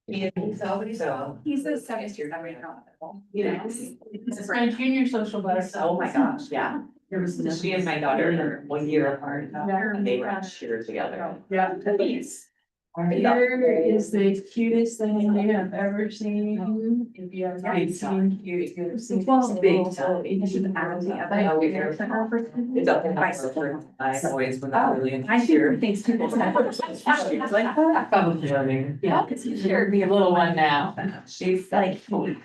So. He's the second year right now. Yes. My junior social butterfly. Oh my gosh, yeah. There was, she and my daughter are 1 year apart. And they were on cheer together. Yeah. Yes. Here is the cutest thing I have ever seen. If you have not seen cute, you've seen. Well, big time. You should add the other. It's up in my sister. I always went out really. I hear things people say. She's like, probably learning. Yeah, it's sure be a little one now. She's like. We're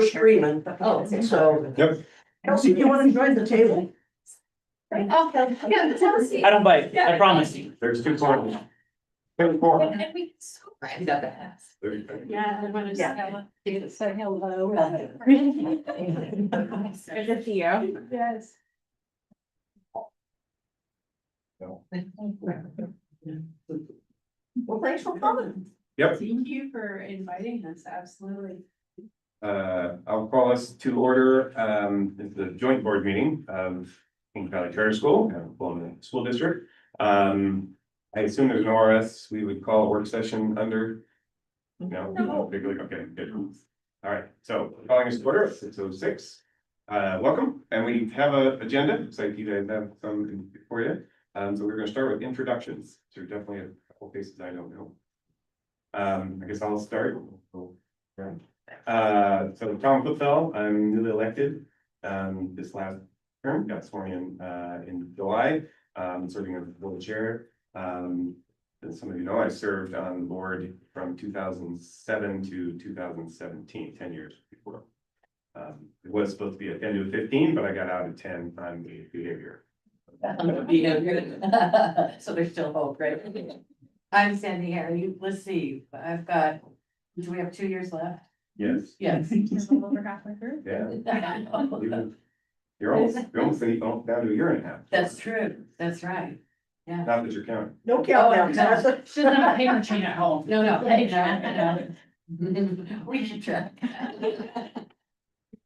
streaming. Oh, So, Yep. Kelsey, do you want to join the table? Okay, yeah, tell us. I don't bite, I promise you. There's two corners. Two corners. And we so right up the ass. Yeah, I want to say hello. Good to see you. Yes. Well, thanks for coming. Yep, Thank you for inviting us, absolutely. I'll call us to order, it's the joint board meeting of King Valley Charter School and Pullman School District. I assume there's no RS, we would call a work session under. No, okay, good. All right, so calling us to order at 6:06. Welcome, and we have an agenda, looks like you guys have some for you. So we're gonna start with introductions, so definitely a couple faces I don't know. I guess I'll start. So Tom Footfell, I'm newly elected, this last term, got sworn in July, serving as the village chair. As some of you know, I served on the board from 2007 to 2017, 10 years before. It was supposed to be a 10 to a 15, but I got out at 10 on the behavior. So there's still hope, right? I'm standing here, let's see, I've got, do we have 2 years left? Yes. Yes. Over halfway through. Yeah. You're almost down to a year and a half. That's true, that's right. Yeah. Not that you're counting. No countdown. no. She doesn't have a paper chain at home. No, no. Yeah. We should try.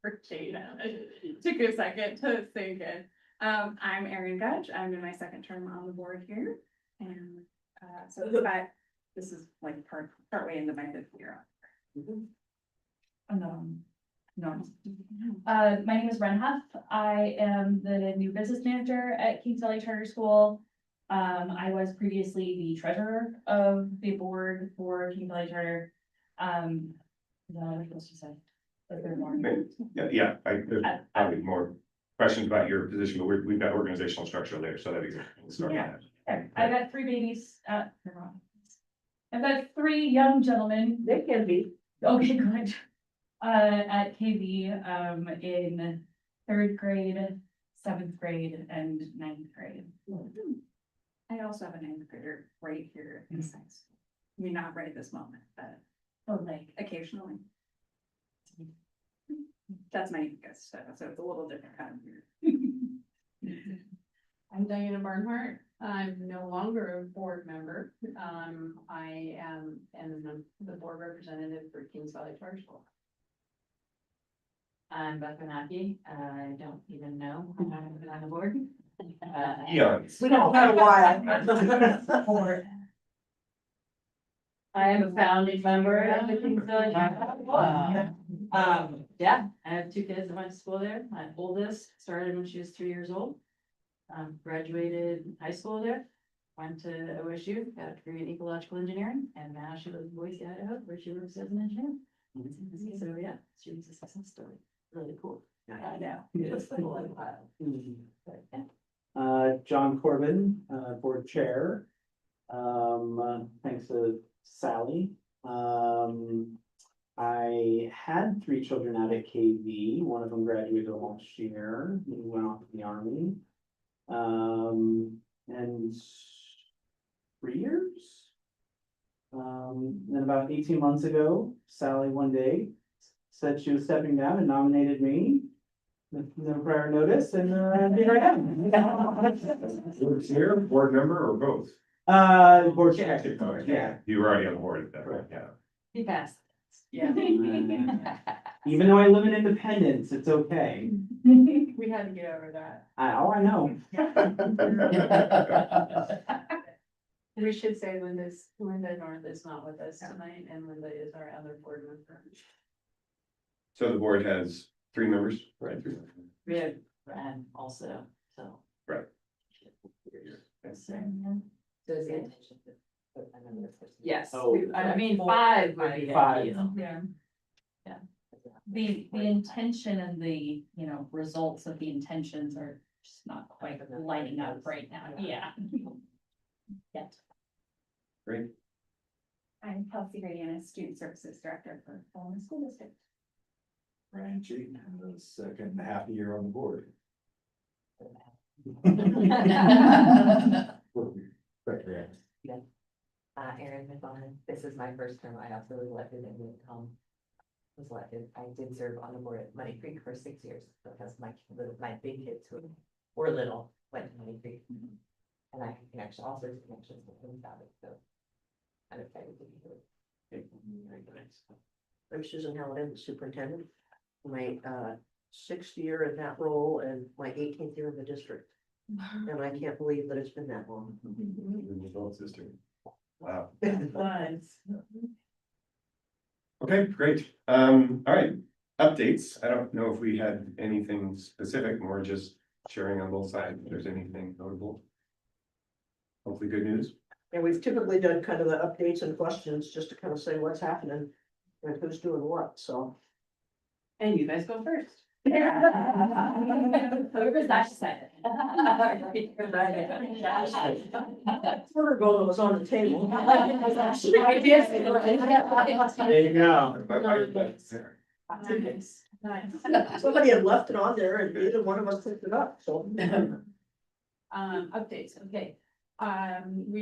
It took a second to sink in. I'm Erin Gudge. I'm in my second term on the board here. And so this is like partway into my 5th year. No. My name is Ren Huff. I am the new business manager at Kings Valley Charter School. I was previously the treasurer of the board for Kings Valley Charter. Is that what I'm supposed to say? Is there more? Yeah, there's probably more questions about your position, but we've got organizational structure later, so that'd be good. We'll start on that. Okay, I got 3 babies. I've got 3 young gentlemen. They can be. Okay, good. At KV, in 3rd grade, 7th grade, and 9th grade. I also have a 9th grader right here in science. I mean, not right this moment, but Like, occasionally. That's my youngest, so it's a little different kind of year. I'm Diana Barnhart. I'm no longer a board member. I am the board representative for Kings Valley Charter School. I'm Beth Benaki. I don't even know how I've been on the board. Eons. We don't have a while. I am a founding member of the Kings Valley. Yeah, I have 2 kids that went to school there. My oldest started when she was 3 years old. Graduated high school there, went to OSU, got a degree in ecological engineering, and now she lives in Boise, Idaho, where she works as an engineer. So yeah, she was a success story. Really cool. I know. It's like a little while. But, yeah. John Corbin, board chair. Thanks to Sally. I had 3 children out at KV. One of them graduated last year. He went off to the army. And 3 years. Then about 18 months ago, Sally one day said she was stepping down and nominated me. With no prior notice, and here I am. Chair, board member, or both? Board chair. Yeah. You were already on the board at that point, yeah. He passed. Yeah. Even though I live in Independence, it's okay. We had to get over that. I know. We should say Linda North is not with us tonight, and Linda is our other board member. So the board has 3 members, right? 3 members. We have Brad also, so. Right. So is the intention to put another person? Yes, Oh. I mean, 5 would be Five. ideal. Yeah. The intention and the, you know, results of the intentions are just not quite lining up right now, yeah. Yet. Great. I'm Kelsey Gradiana, Student Services Director for Fulham School District. Ryan Cheaton, the second half a year on the board. Erin McMahon, this is my first term, I also was elected and was elected, I did serve on the board at Money Creek for 6 years, because my big kids who were little went to Money Creek. And I have connection, all sorts of connections with them about it, so. I'm excited to be here. I'm Susan Halliday, superintendent. My 6th year in that role and my 18th year in the district. And I can't believe that it's been that long. Adult sister. Wow. Nice. Okay, great. All right, updates. I don't know if we had anything specific, more just sharing on both sides, if there's anything notable. Hopefully good news. And we've typically done kind of the updates and questions just to kind of say what's happening and who's doing what, so. And you guys go first. Whoever's that said. That's where we're going, was on the table. There you go. Nice, nice. Somebody had left it on there and neither one of us picked it up, so. Updates, okay.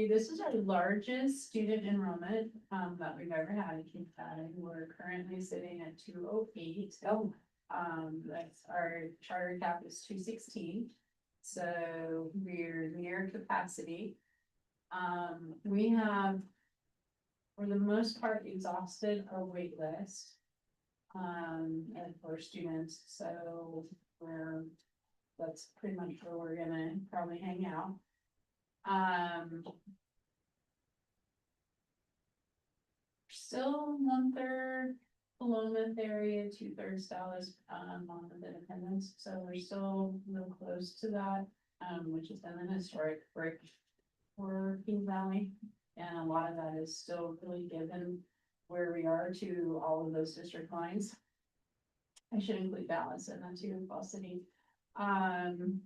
This is our largest student enrollment, that we've ever had in King County. We're currently sitting at 208. That's our charter cap is 216. So we're near capacity. We have, for the most part, exhausted our wait list. And for students, so that's pretty much where we're gonna probably hang out. Still 1/3 Philomath area, 2/3 Dallas, on the Independence, so we're still real close to that, which has been an historic break for King Valley. And a lot of that is still really given where we are to all of those district lines. I should include Dallas in that too, Fall City.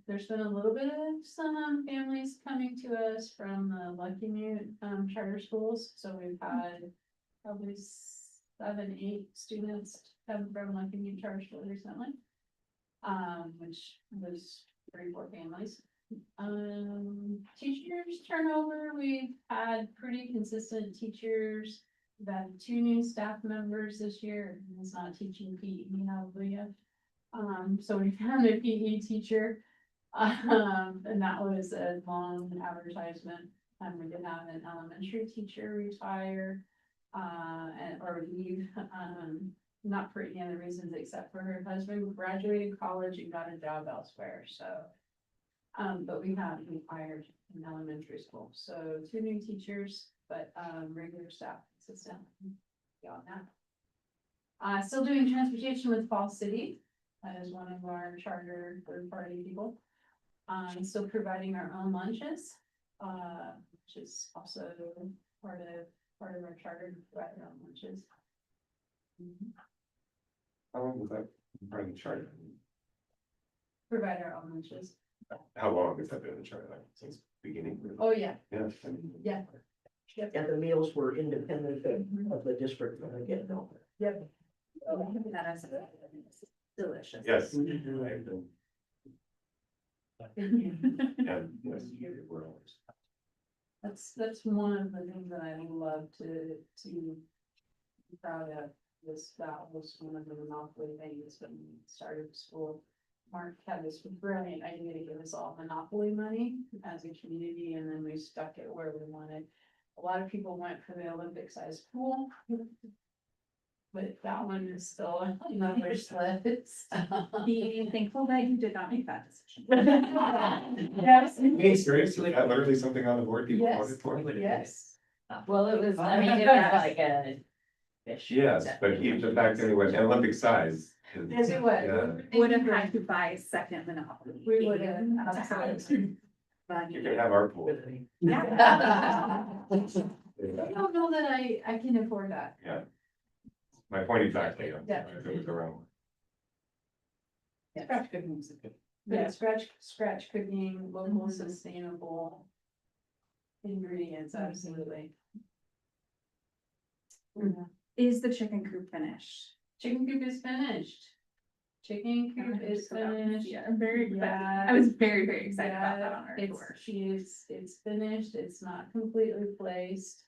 There's been a little bit of some families coming to us from the Lucky Mute charter schools, so we've had probably 7, 8 students come from Lucky Mute charter school recently. Which was 3, 4 families. Teachers turnover, we've had pretty consistent teachers. We've had 2 new staff members this year, and it's not teaching PE, hallelujah. So we found a PE teacher, and that was a long advertisement. We did have an elementary teacher retire, or leave, not for any other reasons except for her husband graduated college and got a job elsewhere, so. But we hired in elementary school, so 2 new teachers, but, regular staff consistent beyond that. Still doing transportation with Fall City. That is one of our charter third-party people. Still providing our own lunches, which is also part of our charter to provide our own lunches. How long was that part of the charter? Provide our own lunches. How long has that been in the charter? Like, since beginning? Oh, yeah, Yeah. yeah. Yep. And the meals were independent of the district, again, no. Yep. Delicious. Yes. Thank you. Yeah, yes, we're always. That's one of the things that I love to be proud of. That was one of the monopoly things when we started the school. Mark had this brilliant idea to give us all monopoly money as a community, and then we stuck it where we wanted. A lot of people went for the Olympic sized pool. but that one is still on the wish list. Be thankful that you did not make that decision. Yes. Any experience with that, literally something on the board people Yes. voted for? Yes. Well, it was, I mean, it was like a. fish. Yes, but even the fact that it was Olympic size. is- Yes, it was. Yeah. Would have had to buy second monopoly. We would have, To have absolutely. But You can have our pool. yeah. I don't know that I can afford that. Yeah. My point exactly. Yeah. If it was around. Scratch cooking. Yeah, scratch cooking, local sustainable ingredients, absolutely. Is the chicken coop finished? Chicken coop is finished. Chicken coop is finished. Yeah, I'm very excited. Yeah. I was very, very excited about that on our It's, tour. it's finished, it's not completely placed.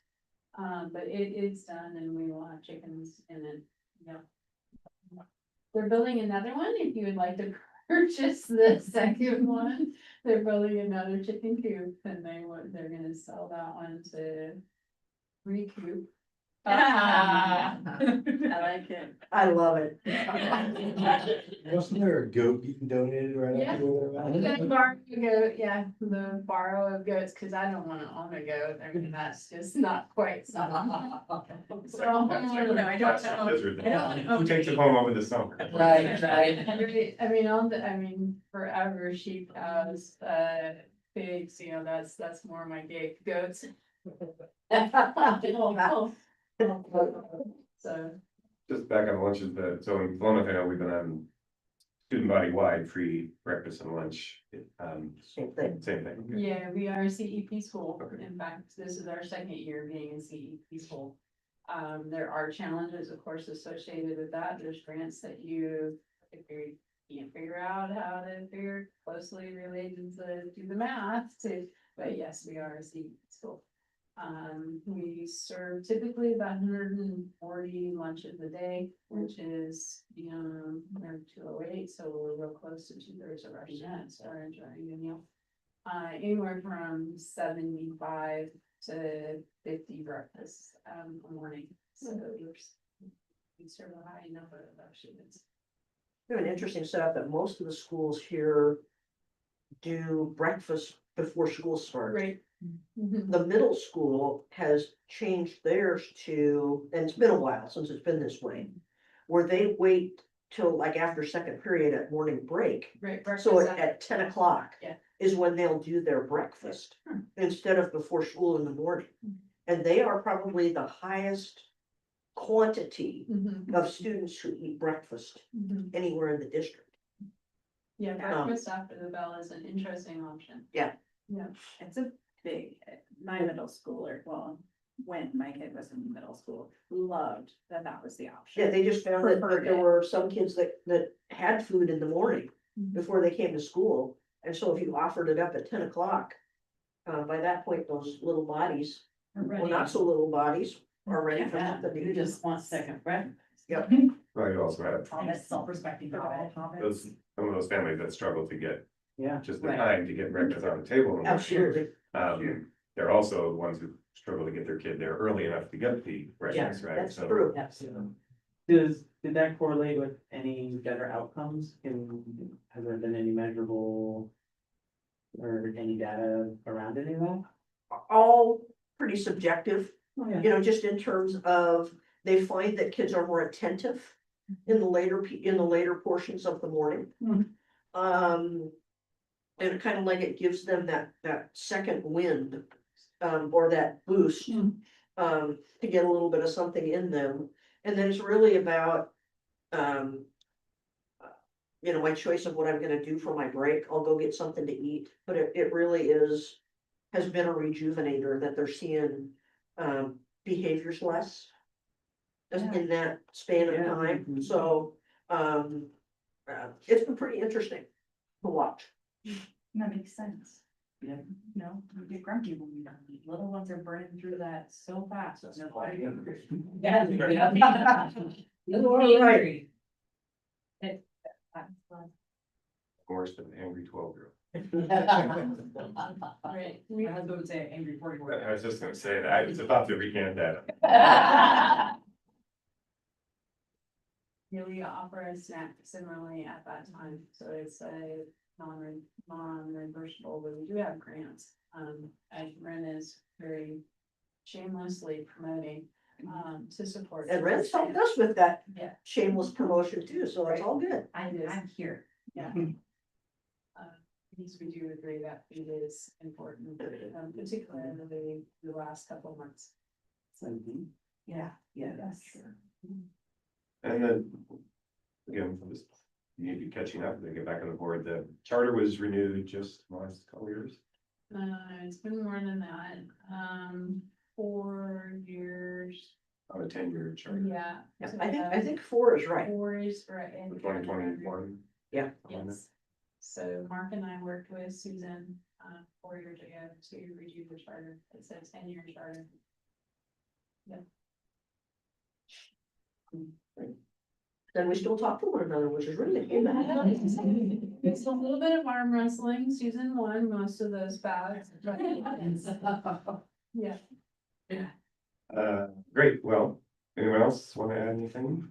But it is done and we will have chickens in it, yeah. They're building another one, if you would like to purchase the second one, they're building another chicken coop and they're gonna sell that one to recoup. I like it. I love it. Wasn't there a goat being donated right Yeah. after? I'm gonna borrow a goat, yeah, the borrow of goats, cause I don't wanna own a goat, I mean, that's just not quite so. So, No, I don't know. Who takes it home over the summer? Right. I mean, forever sheep, cows, pigs, you know, that's more my gig, goats. So, Just back on lunches, so in Plymouth, I know we've been on student body wide free breakfast and lunch. Same thing. Same thing. Okay. yeah, we are a CEP school, Okay. in fact, this is our second year being a CEP school. There are challenges, of course, associated with that, there's grants that if you can't figure out how to figure closely related to do the math to, but yes, we are a CEP school. We serve typically about 140 lunches a day, which is, we're 208, so we're real close to 2/3 of our students are enjoying a meal. Anywhere from 75 to 50 breakfasts, a morning, so we serve a high number of our students. We have an interesting setup that most of the schools here do breakfast before school starts. Great. Mhm. The middle school has changed theirs to, and it's been a while since it's been this way, where they wait till like after second period at morning break. Great So breakfast. at 10 o'clock Yeah. is when they'll do their breakfast instead of before school in the morning. And they are probably the highest quantity Mhm. of students who eat breakfast Mhm. anywhere in the district. Yeah, breakfast after the bell is an interesting option. Yeah. Yeah. It's a big, my middle schooler, well, when my kid was in middle school, loved that was the option. Yeah, they just found that Preferred there it. were some kids that had food in the morning Mhm. before they came to school. And so if you offered it up at 10 o'clock, by that point, those little bodies, well, not so little bodies, are ready for something to You eat. just want second breakfast. Yep. Well, you also have That's self-respecting for all those, some of those families that struggle to get Yeah. just the Right. time to get breakfast on the table. Absolutely. They're also the ones who struggle to get their kid there early enough to get the breakfast, right? That's So- true. Absolutely. Did that correlate with any better outcomes? Has there been any measurable or any data around any of that? All pretty subjective, Oh, yeah. just in terms of, they find that kids are more attentive in the later portions of the morning. Mhm. And kind of like it gives them that second wind, or that boost, Mhm. to get a little bit of something in them. And then it's really about, my choice of what I'm gonna do for my break. I'll go get something to eat, but it really has been a rejuvenator that they're seeing, behaviors less. Just in that span of Yeah. time, Mhm. so, it's been pretty interesting to watch. That makes sense. Yeah. No, we get grumpy when we don't eat. Little ones are burning through that so fast. That's why. Yeah. All right. Worse than an angry 12-year-old. Right. My husband would say angry 40-year-old. I was just gonna say that, I was about to recant that. offer a snack similarly at that time, so it's a non-reversible, but we do have grants. As Ren is very shamelessly promoting, to support. And Red's helped us with that Yeah. shameless promotion too, so it's all good. I'm here. Yeah. Because we do agree that food is important, particularly the last couple of months. So, Yeah, yes. sure. And then, again, I'm just maybe catching up, they get back on the board, the charter was renewed just last couple years. It's been more than that, 4 years, On a 10-year charter. yeah. Yeah, so I think 4 is right. 4 is right. and 2021. Yeah. Yes, so Mark and I worked with Susan, 4 years ago to review the charter, it's a 10-year charter. Then we still talk to one another, which is really good. It's a little bit of arm wrestling, Susan won most of those bouts, but yeah. Great, well, anyone else want to add anything?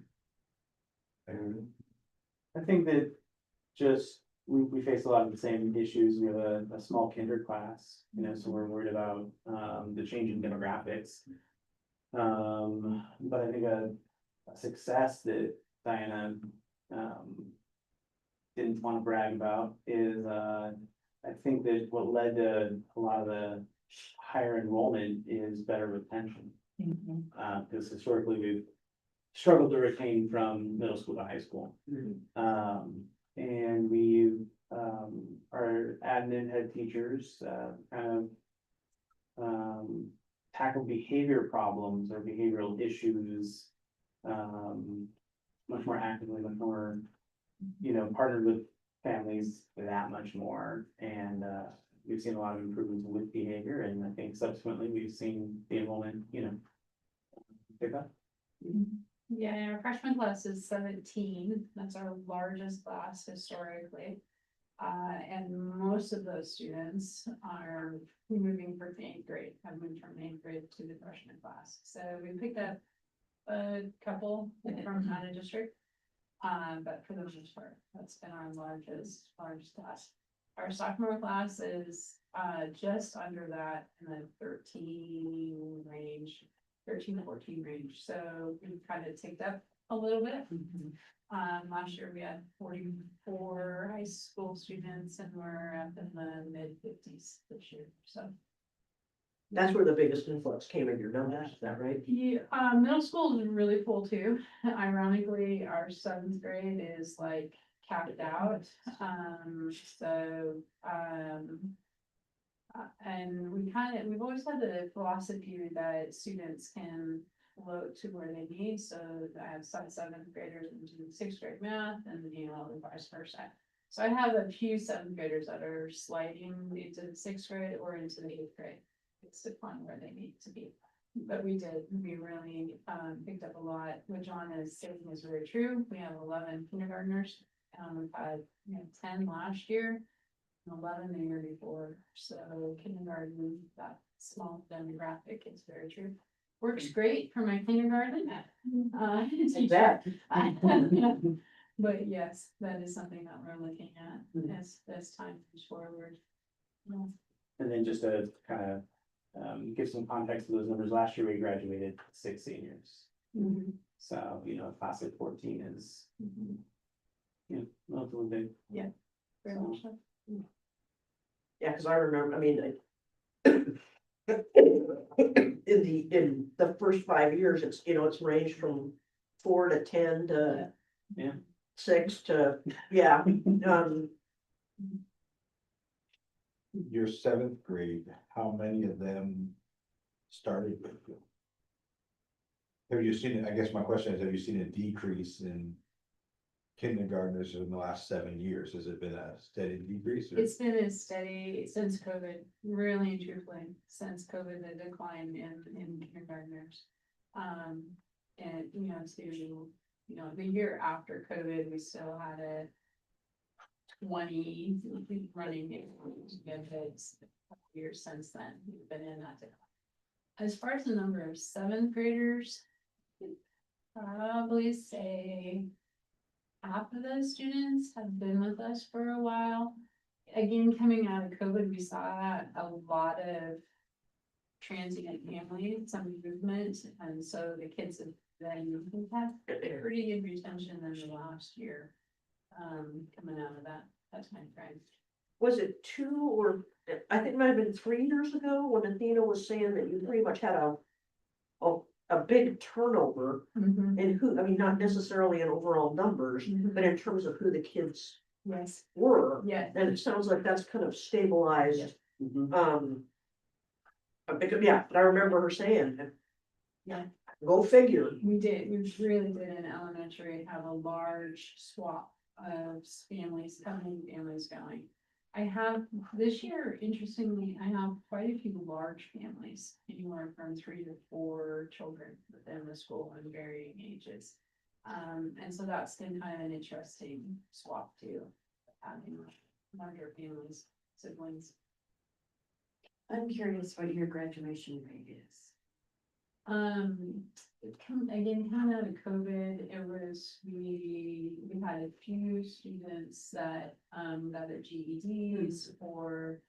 Anyone? I think that just, we face a lot of the same issues. We have a small kinder class, you know, so we're worried about, the changing demographics. But I think a success that Diana, didn't want to brag about is, I think that what led to a lot of the higher enrollment is better retention. Because historically we've struggled to retain from middle school to high school. And we, our admin head teachers, kind of, tackle behavior problems or behavioral issues, much more actively, much more, you know, partnered with families that much more. And, we've seen a lot of improvements with behavior, and I think subsequently we've seen the enrollment, you know, pick up. Yeah, our freshman class is 17, that's our largest class historically. And most of those students are moving from 8th grade, have moved from 8th grade to the freshman class. So we picked up a couple from out of district. But for the most part, that's been our largest class. Our sophomore class is just under that in the 13 range, 13 to 14 range. So we kind of ticked up a little bit. Last year we had 44 high school students and we're up in the mid-50s this year, so. That's where the biggest influx came in your numbers, is that right? Yeah, middle school is really full too. Ironically, our 7th grade is like capped out. And we've always had the philosophy that students can float to where they need. So I have some 7th graders into 6th grade math and you know, vice versa. So I have a few 7th graders that are sliding into the 6th grade or into the 8th grade. It's upon where they need to be. But we really picked up a lot. What John is saying is very true. We have 11 kindergartners. We've had 10 last year, and 11 the year before. So kindergarten, that small demographic is very true. Works great for my kindergarten. Teacher. But yes, that is something that we're looking at as time moves forward. And then just to kind of, give some context to those numbers, last year we graduated 6 seniors. So, you know, a class of 14 is, you know, relatively big. Yeah, very much so. Yeah, because I remember, I mean, in the first 5 years, it's, you know, it's ranged from 4 to 10 to Yeah. 6 to, yeah. Your 7th grade, how many of them started with you? Have you seen, I guess my question is, have you seen a decrease in kindergartners in the last 7 years? Has it been a steady decrease? Or? It's been a steady since COVID, really and truthfully, since COVID, the decline in kindergartners. And, you know, the year after COVID, we still had a 20 running it's a couple years since then, we've been in that decline. As far as the number of 7th graders, I'd probably say half of those students have been with us for a while. Again, coming out of COVID, we saw a lot of transient families, some movement, and so the kids have then we've had pretty good retention in the last year. Coming out of that time frame. Was it 2 or, I think it might have been 3 years ago when Athena was saying that you pretty much had a big turnover in who, I mean, not necessarily in overall numbers, but in terms of who the kids Yes, were. yes. And it sounds like that's kind of stabilized. Mhm. Because, yeah, but I remember her saying. Yeah. Go figure. We really did in elementary have a large swap of families coming, families going. I have, this year, interestingly, I have quite a few large families, anywhere from 3 to 4 children within the school in varying ages. And so that's been kind of an interesting swap too, having larger families, siblings. I'm curious what your graduation rate is. Again, coming out of COVID, it was, we had a few students that, got their GEDs or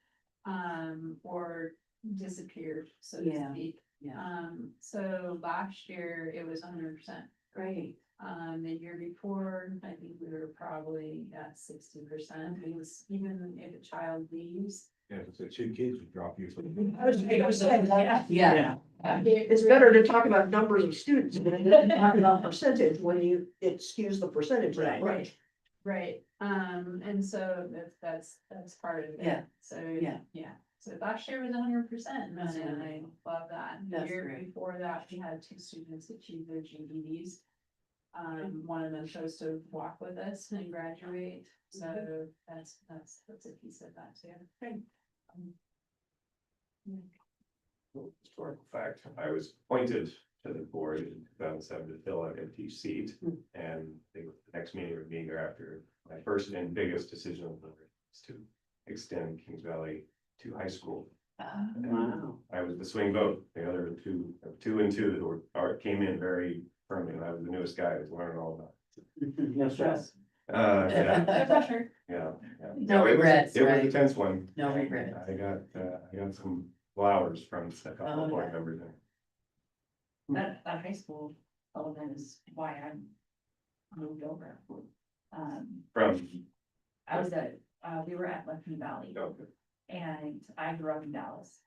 disappeared, so to Yeah, speak. yeah. So last year it was 100%. Great. The year before, I think we were probably at 60%, because even if a child leaves. Yeah, if it's the 2 kids who drop you. Yeah. It's better to talk about numbers of students than to talk about percentage when it skews the percentage that much. Right, and so that's part of it. Yeah. So, Yeah. so last year was 100%, That's and I wonderful. love that. The That's year great. before that, we had 2 students achieve their GEDs. One of them chose to walk with us and graduate, so that's a piece of that too. Great. Historical fact, I was appointed to the board in 2007 to fill an empty seat. And the next meeting with me thereafter, my first and biggest decision was to extend Kings Valley to high school. Wow. I was the swing vote, the other two and two that came in very firmly, and I was the newest guy, I was learning all about No stress. it. Yeah, No pressure. yeah. No it was- regrets, It was right? a tense one. No regrets. I got some flowers from a couple Oh, of board yeah. members. That high school element is why I moved over. From, I was at, we were at Lucky Valley. okay. And I grew up in Dallas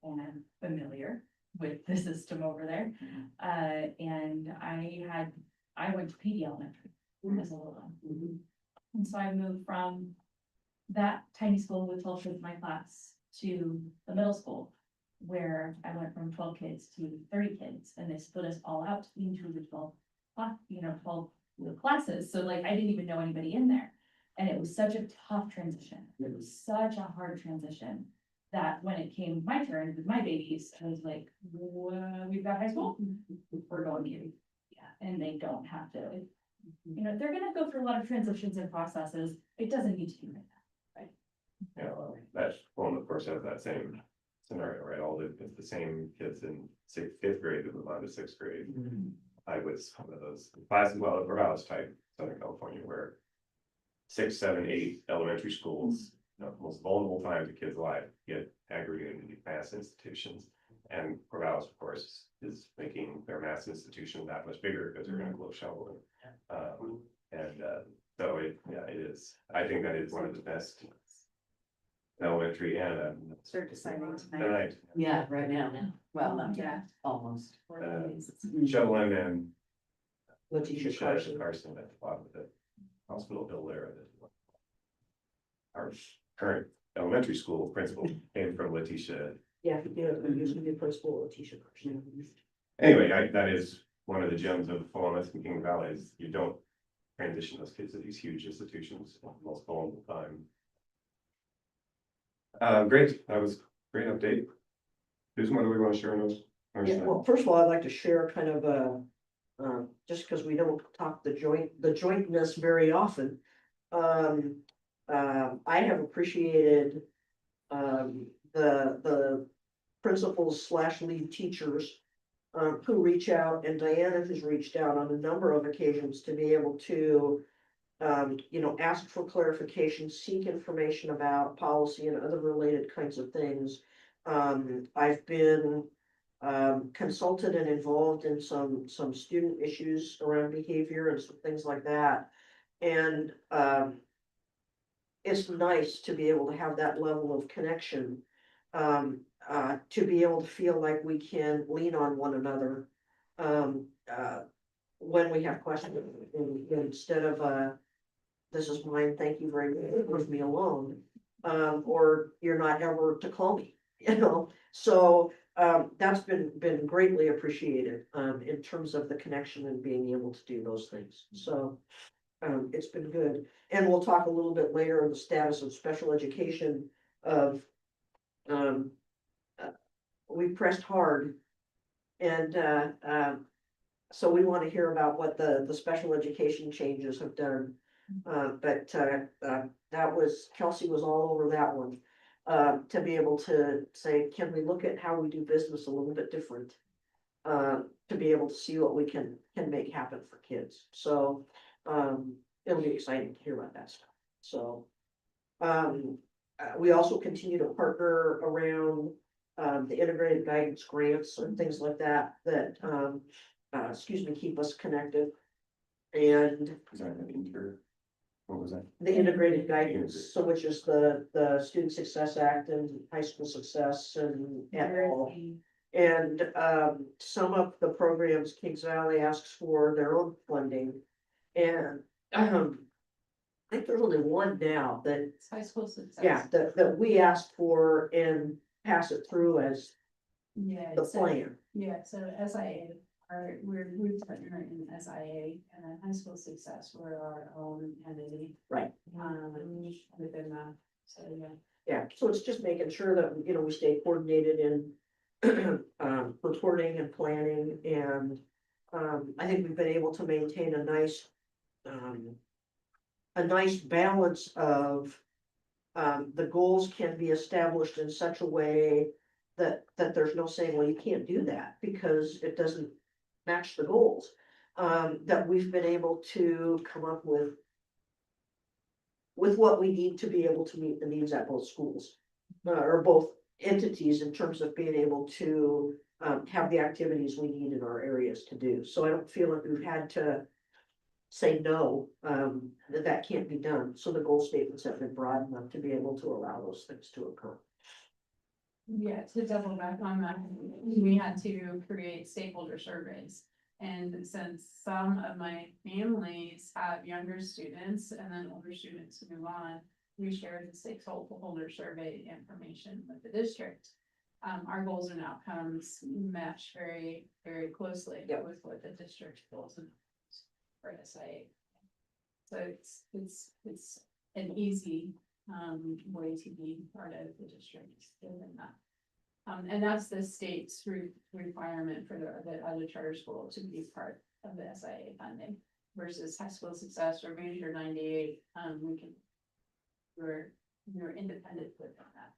and I'm familiar with the system over there. And I went to PD Elementary as a little one. And so I moved from that tiny school with 12 kids in my class to the middle school, where I went from 12 kids to 30 kids, and they split us all out into the 12 classes. So like, I didn't even know anybody in there. And it was such a tough transition. It was such a hard transition that when it came my turn with my babies, I was like, we've got high school, we're going here. Yeah, and they don't have to, you know, they're gonna go through a lot of transitions and processes. It doesn't need to be like that, right? Yeah, that one, of course, has that same scenario, right? It's the same kids in fifth grade that move on to 6th grade. I was one of those classes, well, Corvallis type, Southern California, where 6, 7, 8 elementary schools, the most vulnerable times a kid's life, get aggregated into mass institutions. And Corvallis, of course, is making their mass institution that much bigger because they're gonna close Shovel. So it is, I think that is one of the best elementary and Start deciding tonight. tonight, Yeah, right now. Well, not Yeah. yet, almost. Shoveling and Letitia Carson Carson. at the bottom of the hospital bill there. Our current elementary school principal came from Letitia. Yeah, it used to be principal Letitia Carson. Anyway, that is one of the gems of Philomath and King Valley is you don't transition those kids to these huge institutions at the most vulnerable time. Great, that was a great update. Susan, what do we want to share on those? Yeah, well, first of all, I'd like to share kind of just because we don't talk the jointness very often. I have appreciated the principals / lead teachers who reach out, and Diana has reached out on a number of occasions to be able to ask for clarification, seek information about policy and other related kinds of things. I've been consulted and involved in some student issues around behavior and some things like that. And it's nice to be able to have that level of connection. To be able to feel like we can lean on one another. When we have questions, instead of this is mine, thank you very much, leave me alone. Or you're not ever to call me, so that's been greatly appreciated in terms of the connection and being able to do those things. So it's been good. And we'll talk a little bit later on the status of special education of we pressed hard. And so we want to hear about what the special education changes have done. But that was, Kelsey was all over that one. To be able to say, can we look at how we do business a little bit different? To be able to see what we can make happen for kids. So it'll be exciting to hear about that stuff. So we also continue to partner around the integrated guidance grants and things like that, keep us connected. And Sorry, what was that? the integrated guidance, so which is the Student Success Act and high school success and all. And some of the programs Kings Valley asks for their own funding. And I think there's only one now that, It's high school success. yeah, that we asked for and pass it through as Yeah. the so- plan. Yeah, so SIA, we're partnering in SIA and then high school success, we're our own entity. Right. Within that, so yeah. Yeah, so it's just making sure that, we stay coordinated in reporting and planning, and I think we've been able to maintain a nice balance of the goals can be established in such a way that there's no saying, well, you can't do that because it doesn't match the goals. That we've been able to come up with what we need to be able to meet the needs at both schools. Or both entities in terms of being able to have the activities we need in our areas to do. So I don't feel like we've had to say no, that can't be done. So the goal statements have been broad enough to be able to allow those things to occur. Yeah, to double back on that, we had to create stakeholder surveys. And since some of my families have younger students and then older students move on, we shared the stakeholder survey information with the district. Our goals and outcomes match very, very closely Yep. with what the district goals and for SIA. So it's an easy way to be part of the district given that. And that's the state's requirement for the other charter school to be part of the SIA funding versus high school success or Measure 98. We're independent with that.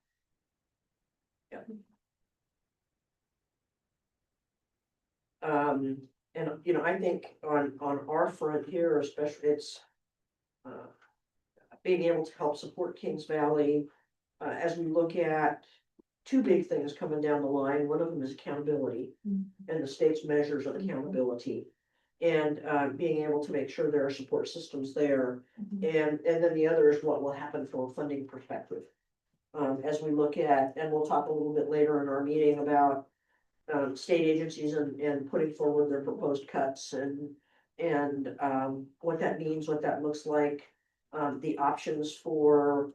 And I think on our front here, especially, it's being able to help support Kings Valley as we look at two big things coming down the line. One of them is accountability and the state's measures of accountability. And being able to make sure there are support systems there. And then the other is what will happen from a funding perspective. As we look at, and we'll talk a little bit later in our meeting about state agencies and putting forward their proposed cuts and what that means, what that looks like. The options for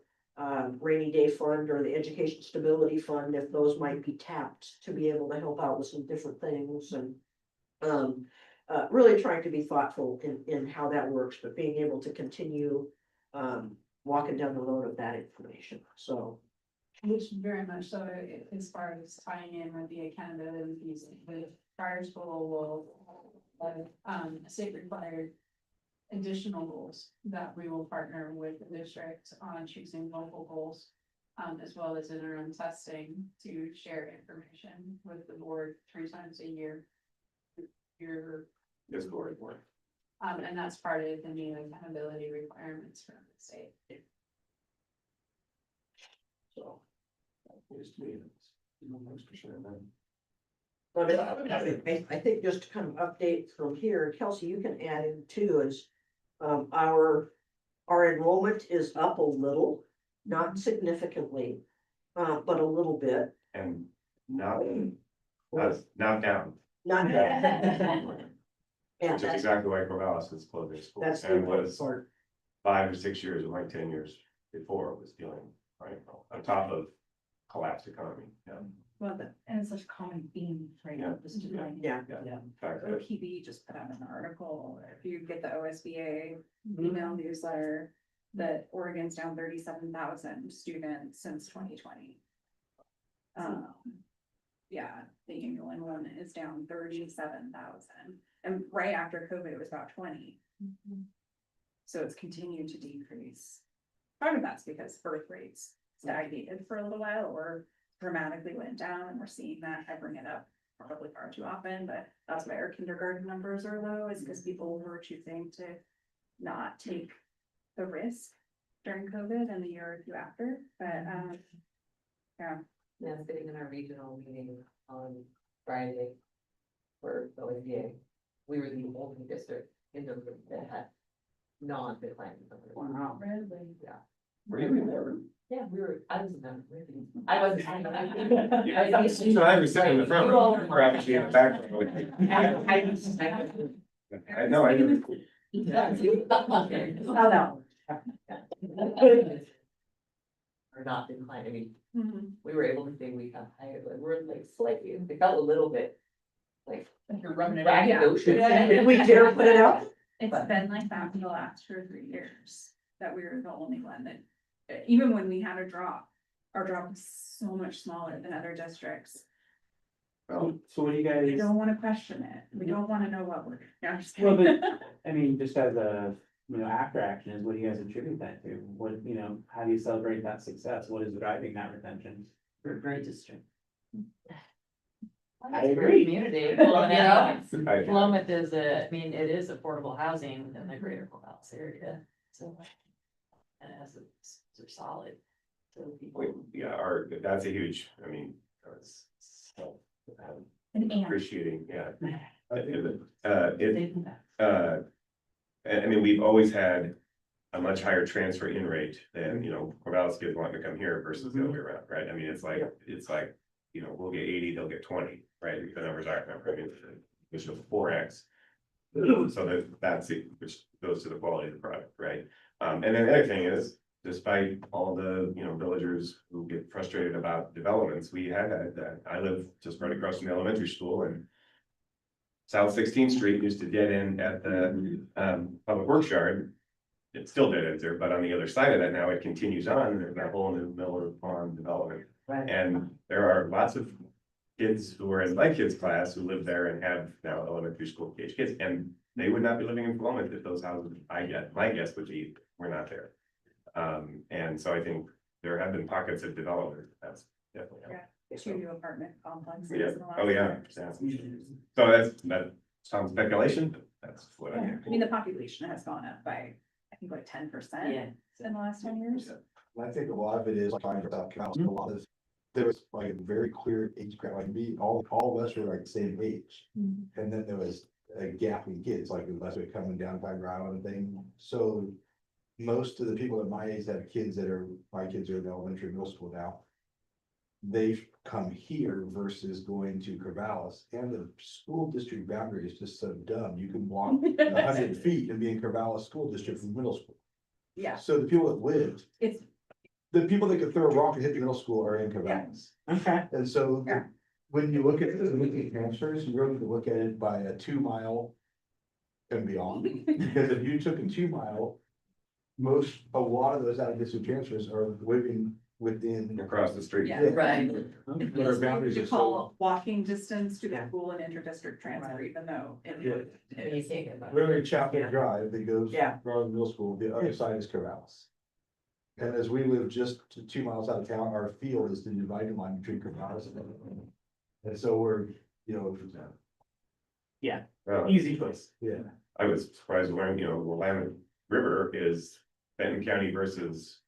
rainy day fund or the education stability fund, if those might be tapped to be able to help out with some different things, and really trying to be thoughtful in how that works, but being able to continue walking down the road of that information. So Which very much so, as far as tying in with the accountability piece, the charter school will state required additional goals that we will partner with the district on choosing local goals, as well as interim testing to share information with the board 3 times a year. Yes, board. And that's part of the new accountability requirements from the state. So. But I think just to kind of update from here, Kelsey, you can add in too, is, our enrollment is up a little, not significantly, but a little bit. And not down, Not. Yeah, which is exactly why Corvallis is closing school. That's the And important was part. 5 or 6 years, or like 10 years before, was dealing, right, on top of collapsed economy, yeah. Well, And it's such a common theme right Yeah. now, just to like. Yeah. Yeah. In fact, OPB just put out an article, if you get the OSBA email newsletter, that Oregon's down 37,000 students since 2020. Yeah, the annual enrollment is down 37,000, and right after COVID, it was about 20. So it's continued to decrease. Part of that's because birth rates stagnated for a little while or dramatically went down, and we're seeing that. I bring it up probably far too often, but that's why our kindergarten numbers are low, is because people were choosing to not take the risk during COVID and the year or two after, but, yeah. Yeah, sitting in our regional meeting on Friday for OSBA, we were the only district in the group that had non-declining numbers. Wow. Really? Yeah. were you there? Yeah, I was in them. I wasn't. I was- So I was sitting in the front, You all- we're actually in the back. I know, I didn't. Oh, no. Are not declining, I mean, Mhm. we were able to say we have higher, like, we're like slightly, it felt a little bit. Like. You're rubbing it in. braggadocious. Did we dare put it out? It's been like that for the last 2 or 3 years, that we were the only one that, even when we had a drop, our drop was so much smaller than other districts. So what do you We guys, don't wanna question it, we don't wanna know what we're, no, I'm just well, kidding. but, I mean, just as a, after action is, what do you guys attribute that to? What, how do you celebrate that success? What is driving that retention? We're a great district. I agree. Community, Yeah. I- Plymouth is it is affordable housing within the greater Corvallis area, so. And they're solid. So people. Yeah, that's a huge, I mean, it's, And appreciating, yeah. It, They- I mean, we've always had a much higher transfer in rate than, Corvallis kids wanting to come here versus the other way around, right? I mean, it's like, we'll get 80, they'll get 20, right? The numbers aren't, I mean, it's just 4x. So that's it, which goes to the quality of the product, right? And then the other thing is, despite all the, villagers who get frustrated about developments, we had that. I live just right across from the elementary school, and South 16th Street used to dead end at the public works yard. It still dead ends there, but on the other side of that now it continues on. There's that whole new Miller Pond development. And there are lots of kids who are in my kids' class who live there and have now elementary school age kids, and they would not be living in Philomath if those houses, my guess would be, were not there. And so I think there have been pockets of development, that's definitely. Yeah, 2 new apartment complexes. Yeah, in the last oh, yeah. 5 years. So that sounds speculation, but that's what I Yeah, mean. I mean, the population has gone up by, I think, like 10% Yeah. in the last 10 years. And I think a lot of it is trying to South Carolina, a lot of, there was like a very clear age gap, like all of us were like the same age. And then there was a gap in kids, like the last week coming down Tiger Island and thing, so. Most of the people at my age have kids my kids are in elementary, middle school now. They've come here versus going to Corvallis, and the school district boundary is just so dumb, you can walk 100 feet and be in Corvallis School District from middle school. Yeah, So the people that lived, it's, the people that could throw a rock and hit the middle school are in Corvallis. Okay. And so Yeah. when you look at the transfers, you really look at it by a 2 mile and beyond. Because if you took a 2 mile, a lot of those out of district transfers are living within. Across the street. Yeah. Right. But our boundaries you are so. call walking distance to the Yeah. school and inter-district transfer, even though. Yeah. it You is. can't get that. Literally Chapel Drive that goes Yeah. from middle school, the other side is Corvallis. And as we live just 2 miles out of town, our field is the dividing line between Corvallis and. And so we're, Yeah, Well, easy choice. yeah. I was surprised to learn, you know, Willamette River is Benton County versus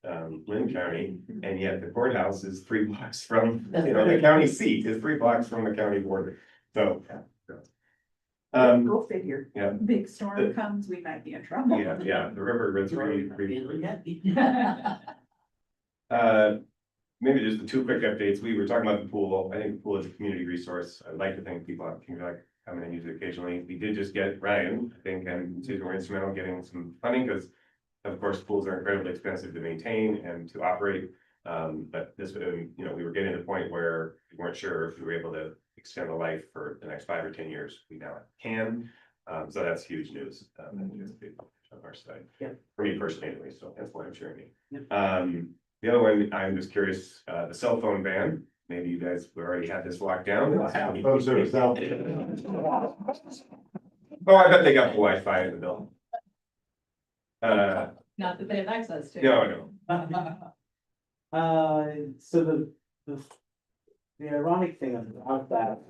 Lynn County, and yet the courthouse is 3 blocks from, you know, the county seat is 3 blocks from the county border. So. Go figure. Yeah, Big storm comes, we might be in trouble. yeah, the river runs pretty. Maybe just the 2 quick updates. We were talking about the pool. I think the pool is a community resource. I'd like to thank people at King Valley coming and use it occasionally. We did just get Ryan, I think, and Susan were instrumental in getting some funding because of course, pools are incredibly expensive to maintain and to operate. But this, you know, we were getting to the point where we weren't sure if we were able to extend the life for the next 5 or 10 years. We now can. So that's huge news. And it's a big push on our side. Yeah. For me personally, anyway, so that's why I'm sharing it. The other one, I'm just curious, the cell phone ban. Maybe you guys already had this locked down. Phone service out. Oh, I bet they got the Wi-Fi in the building. Not that they have access to. No. So the ironic thing about that,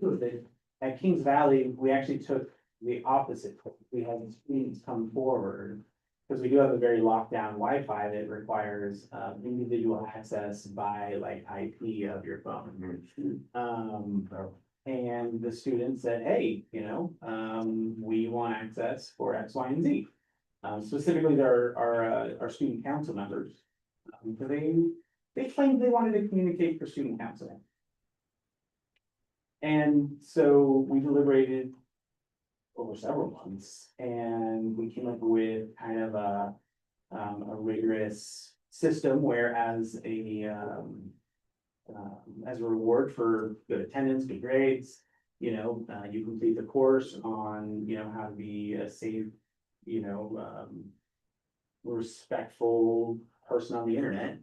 is that at Kings Valley, we actually took the opposite. We had students come forward, because we do have a very locked down Wi-Fi that requires individual access by like IP of your phone. And the students said, hey, you know, we want access for X, Y, and Z. Specifically, our student council members. They claimed they wanted to communicate for student council. And so we deliberated over several months, and we came up with kind of a rigorous system where as a reward for good attendance, good grades, you know, you complete the course on, you know, how to be a safe, you know, respectful person on the internet,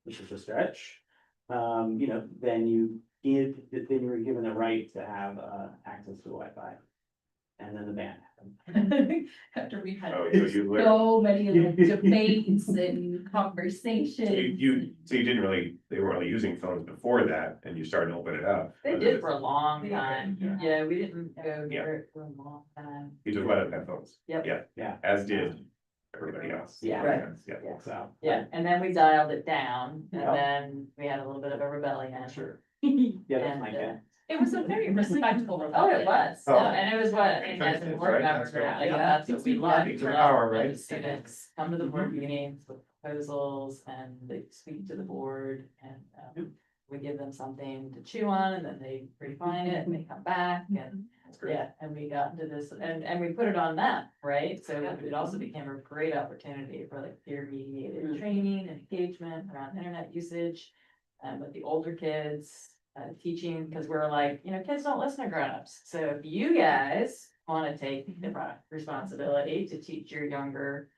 which is a stretch. You know, then you were given the right to have access to Wi-Fi. And then the ban happened. After we had Oh, you so many like, debates and conversations. So you didn't really, they weren't really using phones before that, and you started to open it up. They did for a long Yeah. time. Yeah, we didn't go Yeah. near it for a long time. You just let them have phones. Yep. Yeah, as did everybody else. Yeah. Right. Yeah. So. Yeah, and then we dialed it down, and Yeah. then we had a little bit of a rebellion. Sure. Yeah, that's And, my guess. It was a very respectful Oh, rebellion. it was, Oh. and it was what, I mean, as a board Right, member, that's right. like, Yeah. that's what we love. Speak to We love power, when right? the Students come to the board meetings with proposals and they speak to the board and, we give them something to chew on and then they refine it and they come back and, That's great. yeah, and we got into this and we put it on them, right? So it also became a great opportunity for like peer mediated training and engagement around internet usage. With the older kids, teaching, because we're like, you know, kids don't listen to grown-ups. So if you guys want to take the responsibility to teach your younger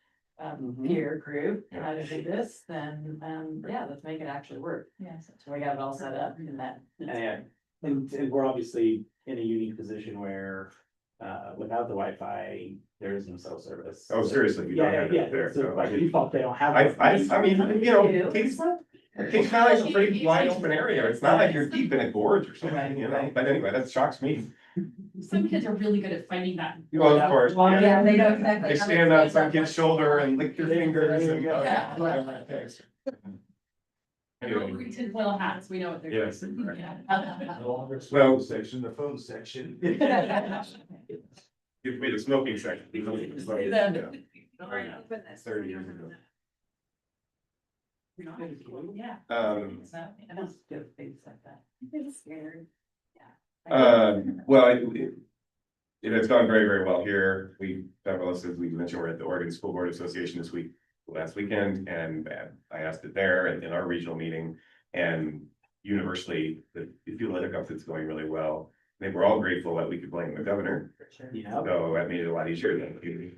peer group how to do this, then yeah, let's make it actually work. Yes. So we got it all set up and that. And we're obviously in a unique position where, without the Wi-Fi, there is no cell service. Oh, seriously, you don't Yeah, have yeah, it there. so So by default, they don't have. I mean, you know, You? Kings Valley is a pretty wide open area. It's not like you're deep in a gorge or something, you know, but anyway, that shocks me. Some kids are really good at finding that. Well, of course, Well, yeah. Yeah, they know exactly. They how to stand on stand some up. kid's shoulder and lick their fingers and. Yeah. Whatever it takes. Anyway, We tinfoil hats, we know what they're doing. Yes. Yeah. No longer Well- section, the phone section. give me the smoking section. Yeah. 30 years ago. Yeah. I don't do things like that. It's scary. Well, it has gone very, very well here. We, several as we mentioned, we're at the Oregon School Board Association last weekend, and I asked it there and in our regional meeting, and universally, if you let it go, it's going really well. I think we're all grateful that we could blame the governor, Yeah. so that made it a lot easier than the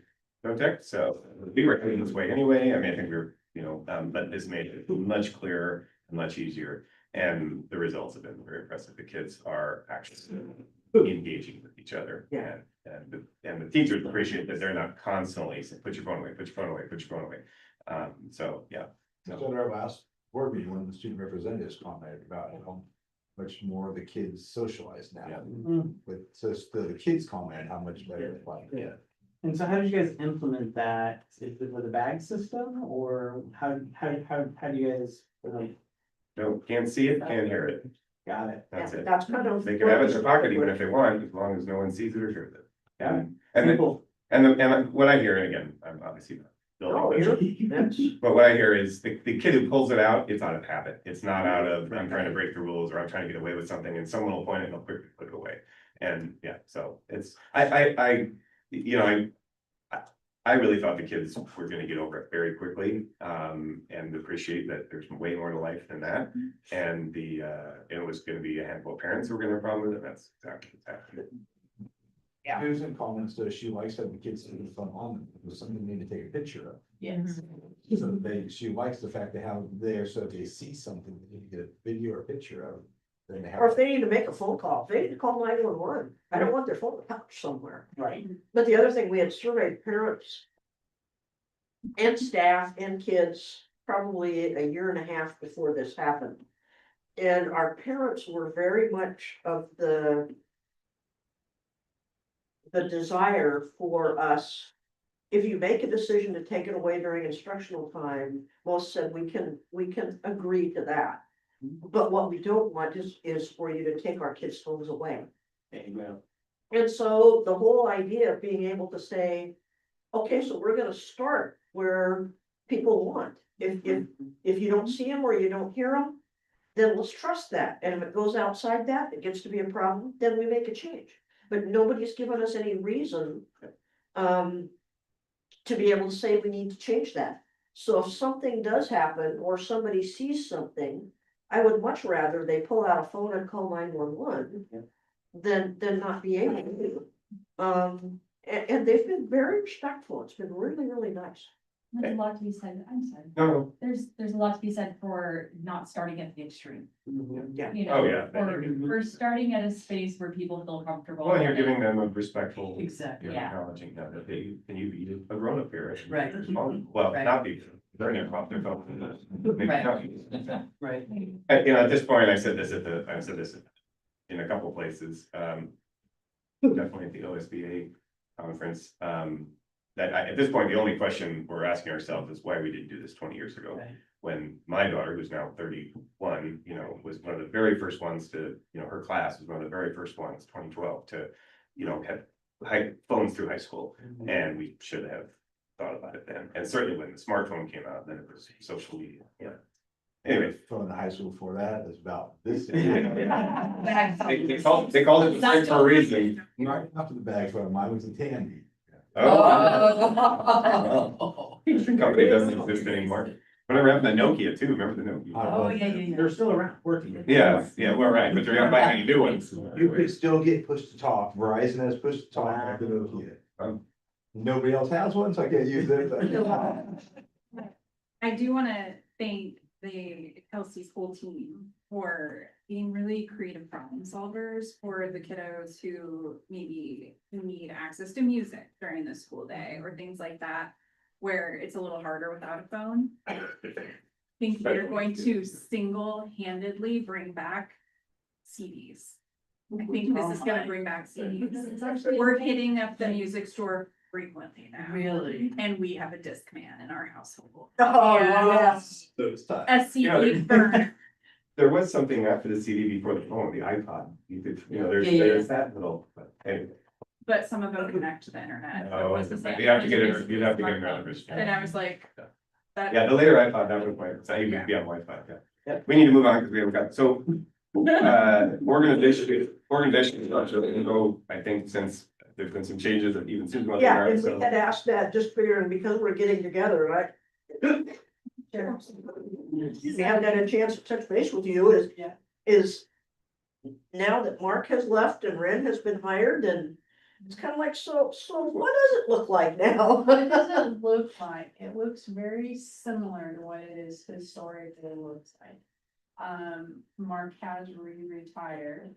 project, so we were heading this way anyway. I mean, I think we were, you know, but this made it much clearer and much easier. And the results have been very impressive. The kids are actually engaging with each other. Yeah. And the teachers appreciate that they're not constantly saying, put your phone away, put your phone away, put your phone away. So, yeah. So at our last board meeting, one of the student representatives commented about how much more the kids socialize now. Yeah. With, so the kids comment how much better it's like. Yeah. And so how did you guys implement that? Is it with a bag system or how do you guys, No, can't see it, can't hear it. got it? That's Yeah, it. That's kind of. They can have it in their pocket even if they want, as long as no one sees it or hears it. Got it. And then, Simple. and what I hear, and again, I'm obviously not No, building, you're, that's, but what I hear is the kid who pulls it out, it's out of habit. It's not out of, I'm trying to break the rules or I'm trying to get away with something and someone will point it and they'll quickly put it away. And yeah, so it's, you know, I really thought the kids were gonna get over it very quickly, and appreciate that there's way more to life than that. And it was gonna be a handful of parents who were gonna have a problem with it, and that's exactly what's happening. Yeah. Susan comments that she likes having kids do the phone on them, it was something they need to take a picture of. Yes. So she likes the fact they have it there, so if they see something, they need to get a video or picture of. Then they have. or if they need to make a phone call, they need to call 911. I don't want their phone pouch somewhere. Right. But the other thing, we had surveyed parents and staff and kids probably a year and a half before this happened. And our parents were very much of the desire for us, if you make a decision to take it away during instructional time, most said we can agree to that. But what we don't want is for you to take our kids' phones away. There you go. And so the whole idea of being able to say, okay, so we're gonna start where people want. If you don't see them or you don't hear them, then let's trust that. And if it goes outside that, it gets to be a problem, then we make a change. But nobody's given us any reason to be able to say we need to change that. So if something does happen or somebody sees something, I would much rather they pull out a phone and call 911 than not be able to. And they've been very respectful. It's been really, really nice. There's a lot to be said, I'm sorry, No, there's a lot to be said for not starting at the extreme, Yeah. you know? Oh, yeah. For starting at a space where people feel comfortable. well, you're and- giving them a respectful. Exactly. You're Yeah. acknowledging that they, and you be a grown up here. and Right. responsible. Well, Right. not be, they're in off their phone. Right. And, you know, at this point, I said this in a couple places, definitely at the OSBA conference, that at this point, the only question we're asking ourselves is why we didn't do this 20 years ago. Right. When my daughter, who's now 31, you know, was one of the very first ones to, you know, her class was one of the very first ones, 2012, to, you know, have phones through high school. And we should have thought about it then. And certainly when the smartphone came out, then it was social media, yeah. Anyway. Phone in high school for that is about this. They called it the thing for a reason. Right after the bag phone, mine was a Tandy. Oh. Company doesn't exist anymore. Whatever happened to Nokia too, remember the Nokia? Oh, yeah. They're still around working. Yeah, well, right, but they're not buying any new ones. You could still get push to talk, Verizon has push to talk, I could Nokia. Nobody else has one, so I can't use it. I do wanna thank the Kelsey school team for being really creative problem solvers for the kiddos who maybe need access to music during the school day or things like that, where it's a little harder without a phone. I think we're going to single-handedly bring back CDs. I think this is gonna bring back CDs. We're hitting up the music store frequently now. Really? And we have a disc man in our household. Oh, Yeah. yes. Those times. A CD burner. There was something after the CD before the phone, the iPod. You could, you know, Yeah, yeah. there's that little, but anyway. But some of them connect to the internet. So it Oh, was the same. you'd have to get it, you'd have to get another. And I was like, that. Yeah, the later iPod, that was my, so you could be on Wi-Fi, yeah. We need to move on because we haven't got, so. Organization structure, you know, I think since there's been some changes that even Susan wasn't Yeah, around, and we so. had asked that just figuring because we're getting together, right? We haven't had a chance to touch base with you is now that Mark has left and Ren has been hired and it's kind of like, so what does it look like now? What does it look like? It looks very similar to what it is historically looks like. Mark has retired.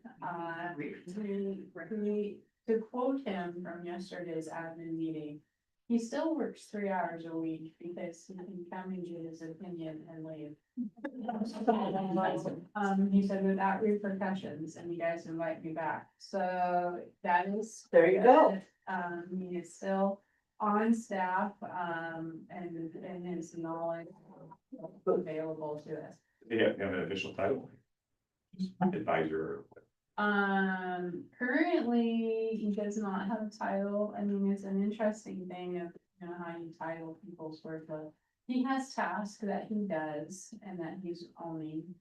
To quote him from yesterday's admin meeting, he still works 3 hours a week because he can come and give his opinion and leave. He said without repercussions, and you guys invite me back, so that is. There you go. He is still on staff, and his knowledge available to us. Do you have an official title? Just advisor. Currently, he does not have a title. I mean, it's an interesting thing of, you know, how you title people's work, but he has tasks that he does and that he's owning,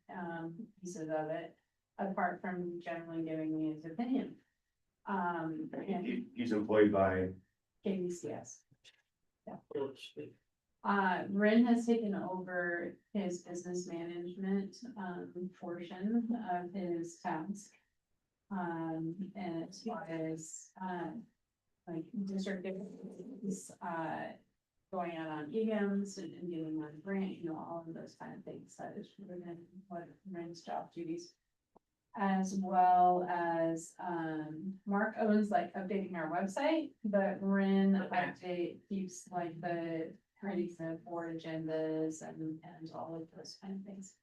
pieces of it, apart from generally giving me his opinion. And He's employed by, KVCS. Ren has taken over his business management, portion of his task. And as far as, like district, going out on EMs and getting on grant, you know, all of those kind of things, that is within what Ren's job duties. As well as, Mark owns like updating our website, but Ren keeps like the creating the board agendas and all of those kind of things.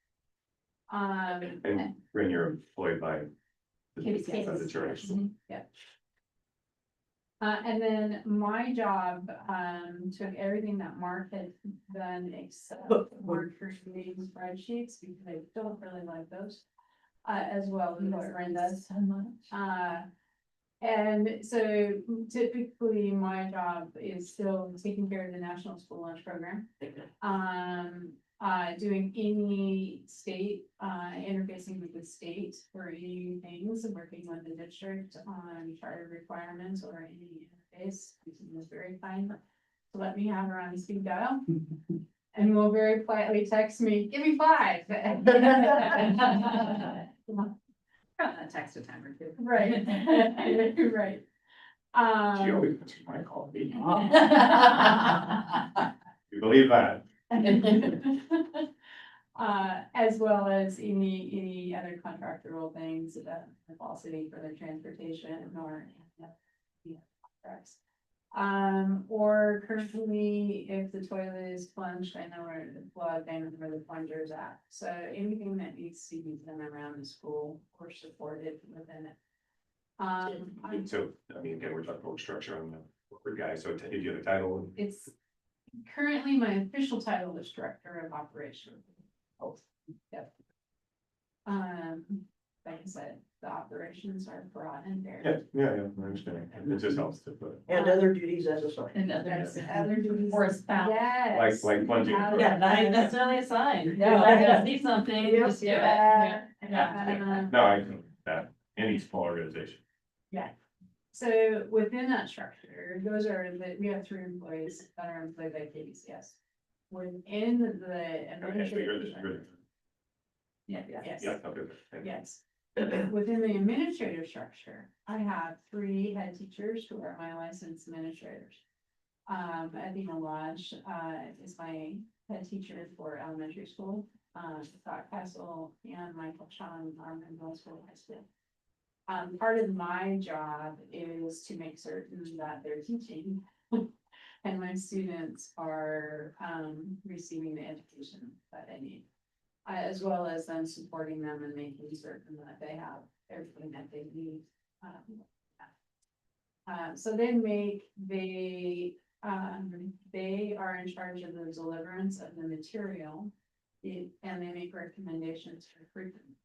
and when you're employed by. KVCS. The church. Yeah. And then my job, took everything that Mark had done except Mark creating spreadsheets, because I don't really like those. As well as what Ren does. And so typically my job is still taking care of the National School Lunch Program. Doing any state, interfacing with the state for any things, working with the district on charter requirements or any interface. He was very kind to let me have her on speed dial. And will very politely text me, give me 5. Text a time or two. Right, right. She always puts my call. You believe that? As well as any other contractual things that the Fall City for their transportation or contracts. Or currently, if the toilet is plunged, I know where the plug and where the plunger's at. So anything that needs to be done around the school or supported within it. So, I mean, again, we're talking about structure on the corporate guy, so if you have a title. It's currently my official title is Director of Operations. Yep. Like I said, the operations are broad and varied. Yeah, I understand. It just helps to put. And other duties as assigned. That's other duties. Or a spouse. Yes. Like plunging. Yeah, not necessarily a sign. No. If I gotta see something, just do it. Yeah. No, I think that any small organization. So within that structure, we have 3 employees that are employed by KVCS. Within the Okay, so administrative. you're Yes. yeah, okay. Yes. Within the administrative structure, I have 3 head teachers who are my licensed administrators. Athena Lodge, is my head teacher for elementary school. Scott Castle and Michael Sean are in middle school, high school. Part of my job is to make certain that they're teaching and my students are, receiving the education that they need. As well as then supporting them and making certain that they have everything that they need. So they are in charge of the deliverance of the material. And they make recommendations for curriculum.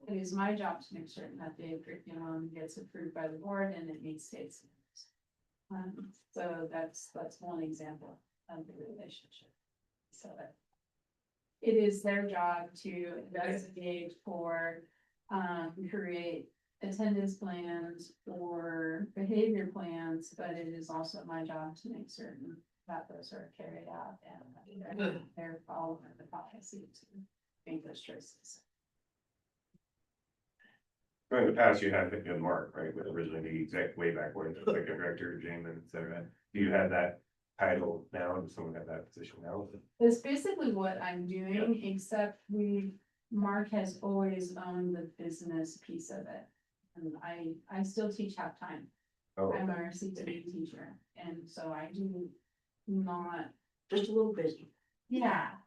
It is my job to make certain that the curriculum gets approved by the board and it meets state standards. So that's one example of the relationship. So it is their job to investigate for, create attendance plans or behavior plans, but it is also my job to make certain that those are carried out and they're following the policy to make those choices. In the past, you had Mark, right, with originally the exec way back when, like a director, Jamin, et cetera. Do you have that title now? Does someone have that position now? That's basically what I'm doing, except Mark has always owned the business piece of it. And I still teach half-time. Oh, I'm a CTE teacher, and so I do not, Just a little busy. yeah.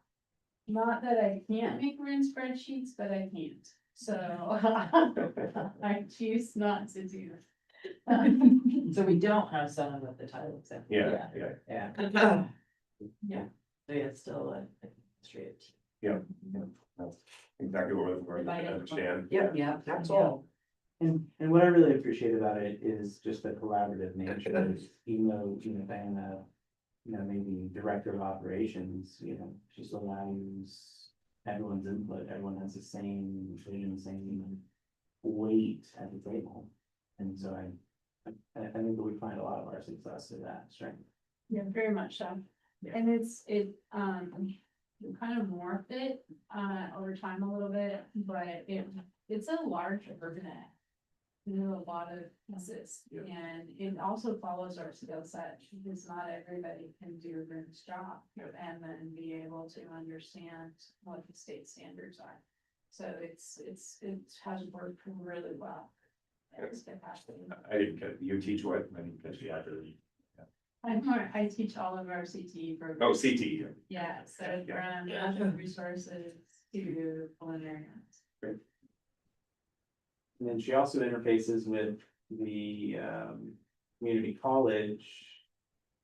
Not that I can't make my own spreadsheets, but I can't, so I choose not to do So we don't have someone with the title exam. Yeah. Yeah, so yeah, it's still a administrative team. That's exactly what we're looking for, I understand. Yeah, that's all. And what I really appreciate about it is just the collaborative nature, even though, Diana, maybe director of operations, she still values everyone's input, everyone has the same vision, same weight at the table. And so I think that we find a lot of our success in that strength. Yeah, very much so. Yeah. And you kind of morphed it, over time a little bit, but it's a large urban. Do a lot of pieces, and it also follows our skill set, because not everybody can do this job. And then be able to understand what the state standards are. So it has worked really well. It's fantastic. I didn't get, you teach what, I didn't catch the other. I teach all of our CTE programs. Oh, CT. Yeah, so Yeah. from natural resources to culinary arts. And then she also interfaces with the community college.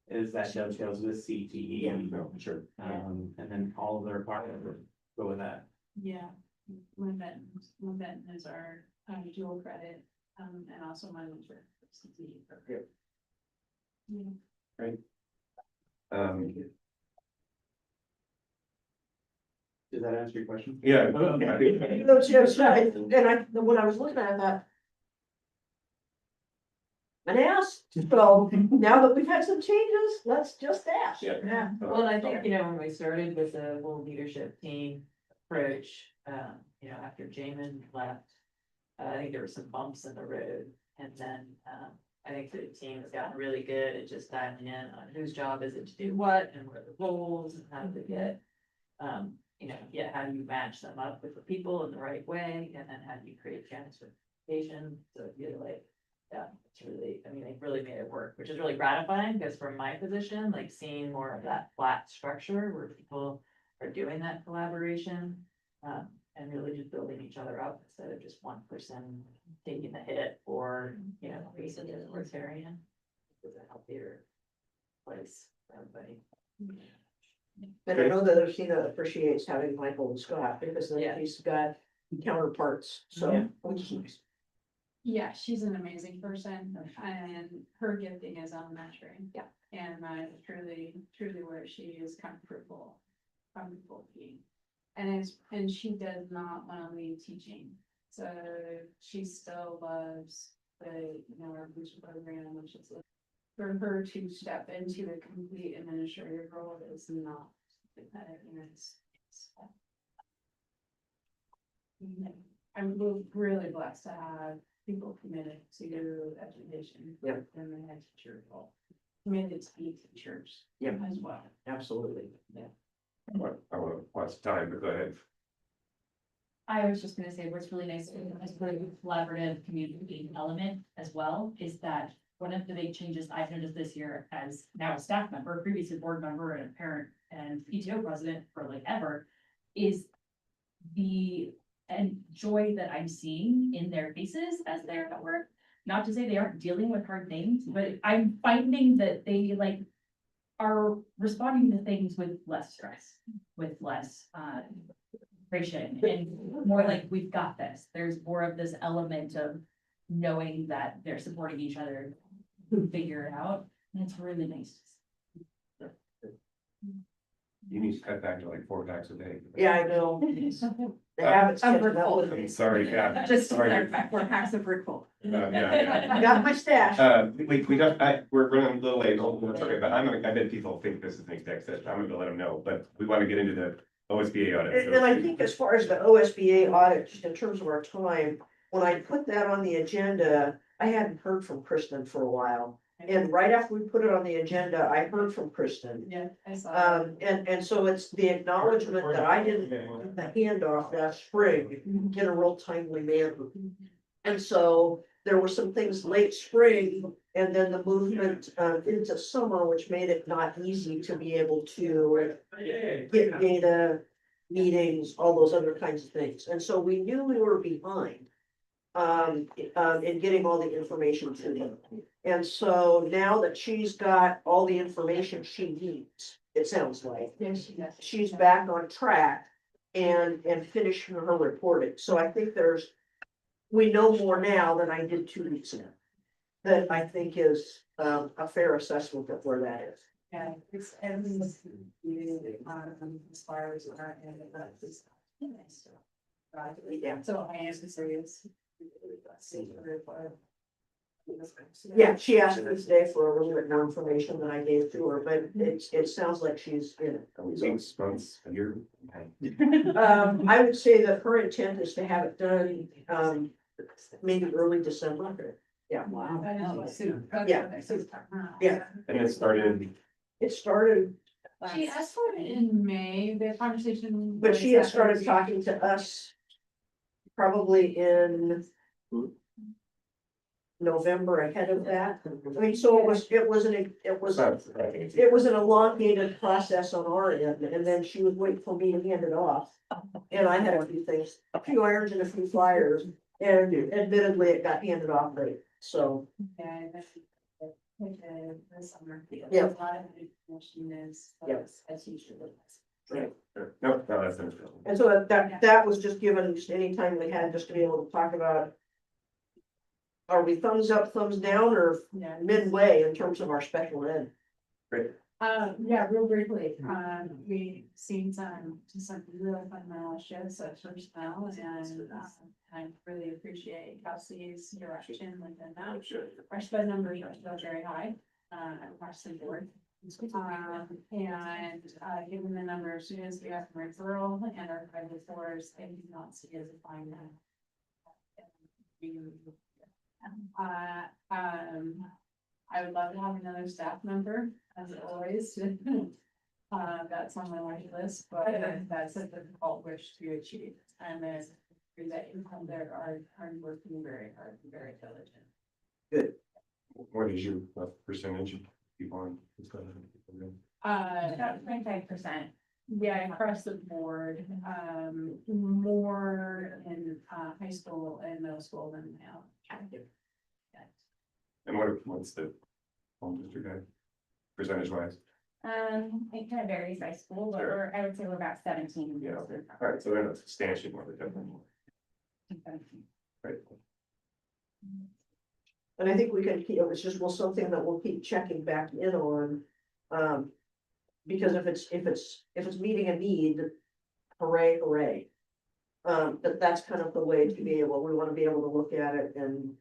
Is that dovetails with CTE. Yeah. No, sure. And then all of their partners go with that. Yeah, Lynn Benton is our dual credit, and also my mentor. for CTE program. Yeah. Does that answer your question? Yeah. I think- No, it's right, and when I was looking at that. And asked, so now that we've had some changes, let's just ask. Yeah. Well, and I think, when we started with the whole leadership team approach, after Jamin left. I think there were some bumps in the road, and then, I think the team has gotten really good at just dialing in on whose job is it to do what, and what are the goals, and how to get. How do you match them up with the people in the right way, and then how do you create transportation, so you're like. Yeah, it's really, they've really made it work, which is really gratifying, because from my position, like seeing more of that flat structure where people are doing that collaboration. And really just building each other up instead of just one person taking the hit or, facing the authoritarian. It's a healthier place for everybody. And I know that Athena appreciates having Michael and Scott, because then Yeah. he's got counterparts, so, Yeah. which is nice. Yeah, she's an amazing person, and her gifting is elementary. Yeah. And truly where she is comfortable being. And she does not want to leave teaching, so she still loves our booster program, which is for her to step into a complete administrative role is not, I'm really blessed to have people committed to education. Yeah. And the head teacher role, committed to be teachers. Yeah. As well. Absolutely. I want to watch time, but go ahead. I was just gonna say, what's really nice with this collaborative community element as well, is that one of the big changes I've noticed this year as now a staff member, previously board member and a parent and PTO president for like ever, is the joy that I'm seeing in their faces as they're at work. Not to say they aren't dealing with hard things, but I'm finding that they are responding to things with less stress, with less frustration, and more like, we've got this. There's more of this element of knowing that they're supporting each other to figure it out, and it's really nice. You need to cut back to like 4 packs a day. Yeah, I know. The habits catching up with me. I'm sorry, yeah. Just to Sorry. clarify, 4 packs of Rickle. Yeah. I got my stash. We don't, we're running a little late, that's okay, but I bet people think this is an exec session, I'm gonna let them know, but we want to get into the OSBA audit. And I think as far as the OSBA audit, just in terms of our time, when I put that on the agenda, I hadn't heard from Kristen for a while. And right after we put it on the agenda, I heard from Kristen. Yeah, I saw. And so it's the acknowledgement that I didn't do the handoff last spring in a real timely manner. And so there were some things late spring and then the movement into summer, which made it not easy to be able to get data, meetings, all those other kinds of things. And so we knew we were behind. in getting all the information to them. And so now that she's got all the information she needs, it sounds like, she's back on track and finishing her reporting. So I think we know more now than I did 2 weeks ago. That I think is, a fair assessment of where that is. Yeah, it's everything's, as far as our end of that is. Yeah. So I am serious. Yeah, she asked me today for a little bit more information than I gave to her, but it sounds like she's in it. 6 months, a year. I would say that her intent is to have it done, maybe early December. Yeah, Wow. Yeah. Yeah. And it started, it started, She asked for it in May, the conversation. but was she had that started Thursday. talking to us probably in November ahead of that. I mean, so it was an elongated process on our end, and then she was waiting for me to hand it off. And I had a few things, a few irons and a few flyers, and admittedly, it got handed off late, so. Yeah, that's. The summer. Yeah. A lot of the information is. Yes. As usual. no, that's understandable. And so that was just given just any time we had just to be able to talk about. Are we thumbs up, thumbs down, or Yeah. midway in terms of our special ed? Yeah, real briefly, we seen some really fun shifts at first now, and I really appreciate Kelsey's direction within that. Our sped numbers are still very high, across the board. And given the number of students we have from referral and our private floors, I do not see as a fine. I would love to have another staff member, as always. That's on my wish list, but that's a difficult wish to achieve. And then through that income, there are working very hard and very diligent. What is your percentage of people on? this kind of program? About 25%. Yeah, across the board, more in high school and middle school than now. And what's the home district guide, percentage wise? It kind of varies by school, but I would say we're about 17. Yeah, okay. All right, so then it's substantially more than definitely. Right. And I think we can keep, it was just, something that we'll keep checking back in on. Because if it's meeting a need, hooray, hooray. But that's kind of the way to be able, we want to be able to look at it and,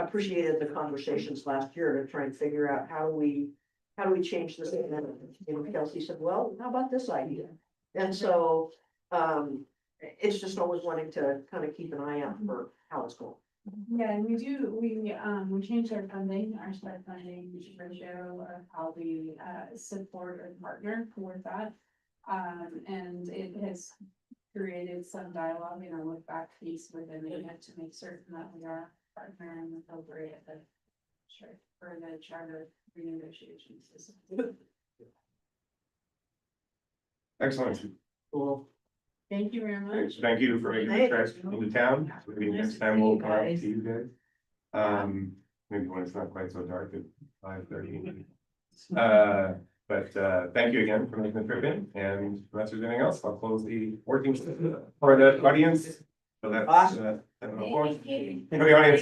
appreciated the conversations last year to try and figure out how do we change this? And then, Kelsey said, well, how about this idea? And so, it's just always wanting to kind of keep an eye out for how it's going. Yeah, and we changed our funding, our SPED funding ratio of how we support or partner with that. And it has created some dialogue in our look back piece within the unit to make certain that we are partnering appropriate for the charter renegotiations. Excellent. Cool. Thank you very much. Thank you for making the trek into town. Maybe next time we'll come out to you guys. Maybe when it's not quite so dark at 5:30. But thank you again for making the trip in, and unless there's anything else, I'll close the working for the audience. So that's Awesome. for the audience.